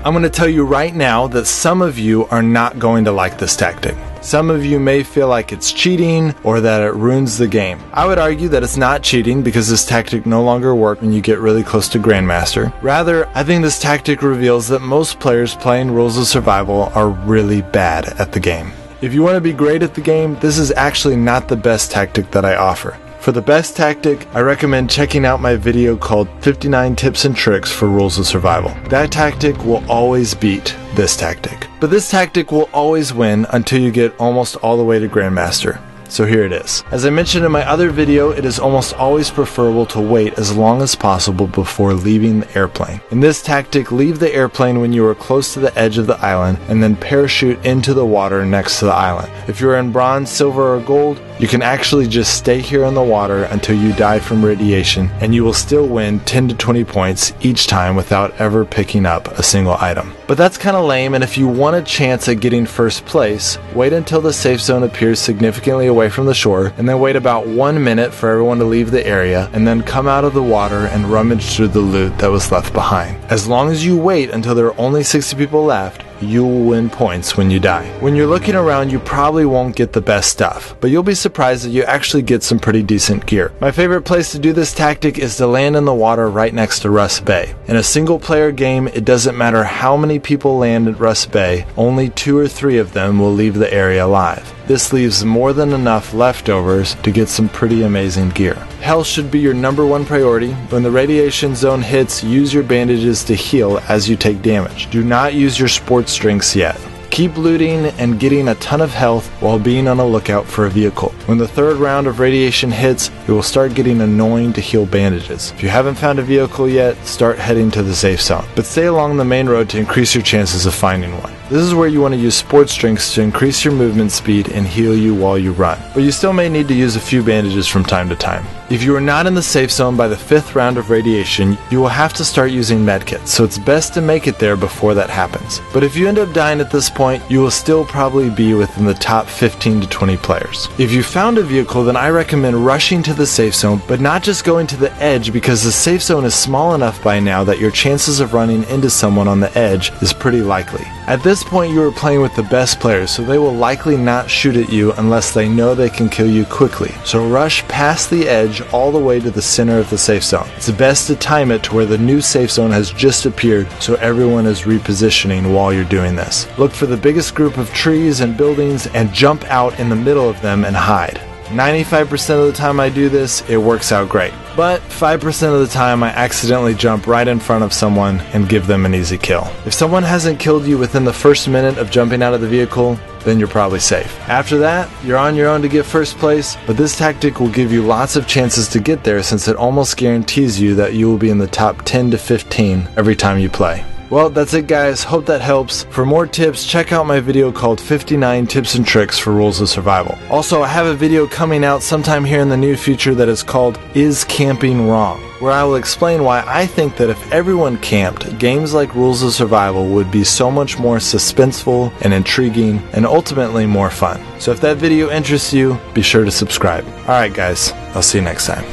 I'm going to tell you right now that some of you are not going to like this tactic. Some of you may feel like it's cheating or that it ruins the game. I would argue that it's not cheating because this tactic no longer works when you get really close to Grandmaster. Rather, I think this tactic reveals that most players playing Rules of Survival are really bad at the game. If you want to be great at the game, this is actually not the best tactic that I offer. For the best tactic, I recommend checking out my video called 59 Tips and Tricks for Rules of Survival. That tactic will always beat this tactic. But this tactic will always win until you get almost all the way to Grandmaster. So here it is. As I mentioned in my other video, it is almost always preferable to wait as long as possible before leaving the airplane. In this tactic, leave the airplane when you are close to the edge of the island and then parachute into the water next to the island. If you are in bronze, silver, or gold, you can actually just stay here in the water until you die from radiation, and you will still win 10 to 20 points each time without ever picking up a single item. But that's kinda lame, and if you want a chance at getting first place, wait until the safe zone appears significantly away from the shore, and then wait about 1 minute for everyone to leave the area, and then come out of the water and rummage through the loot that was left behind. As long as you wait until there are only 60 people left, you will win points when you die. When you're looking around, you probably won't get the best stuff, but you'll be surprised that you actually get some pretty decent gear. My favorite place to do this tactic is to land in the water right next to Rust Bay. In a single player game, it doesn't matter how many people land at Rust Bay, only 2 or 3 of them will leave the area alive. This leaves more than enough leftovers to get some pretty amazing gear. Health should be your #1 priority. When the radiation zone hits, use your bandages to heal as you take damage. Do not use your sports drinks yet. Keep looting and getting a ton of health while being on a lookout for a vehicle. When the 3rd round of radiation hits, it will start getting annoying to heal bandages. If you haven't found a vehicle yet, start heading to the safe zone. But stay along the main road to increase your chances of finding one. This is where you want to use sports drinks to increase your movement speed and heal you while you run. But you still may need to use a few bandages from time to time. If you are not in the safe zone by the 5th round of radiation, you will have to start using medkits, so it's best to make it there before that happens. But if you end up dying at this point, you will still probably be within the top 15 to 20 players. If you found a vehicle, then I recommend rushing to the safe zone, but not just going to the edge, because the safe zone is small enough by now that your chances of running into someone on the edge is pretty likely. At this point, you are playing with the best players, so they will likely not shoot at you unless they know they can kill you quickly. So rush past the edge all the way to the center of the safe zone. It's best to time it to where the new safe zone has just appeared, so everyone is repositioning while you're doing this. Look for the biggest group of trees and buildings and jump out in the middle of them and hide. 95% of the time I do this, it works out great. But 5% of the time I accidentally jump right in front of someone and give them an easy kill. If someone hasn't killed you within the first minute of jumping out of the vehicle, then you're probably safe. After that, you're on your own to get first place, but this tactic will give you lots of chances to get there since it almost guarantees you that you will be in the top 10 to 15 every time you play. Well, that's it guys, hope that helps. For more tips, check out my video called 59 Tips and Tricks for Rules of Survival. Also, I have a video coming out sometime here in the near future that is called Is Camping Wrong?, where I will explain why I think that if everyone camped, games like Rules of Survival would be so much more suspenseful and intriguing and ultimately more fun. So if that video interests you, be sure to subscribe. Alright guys, I'll see you next time.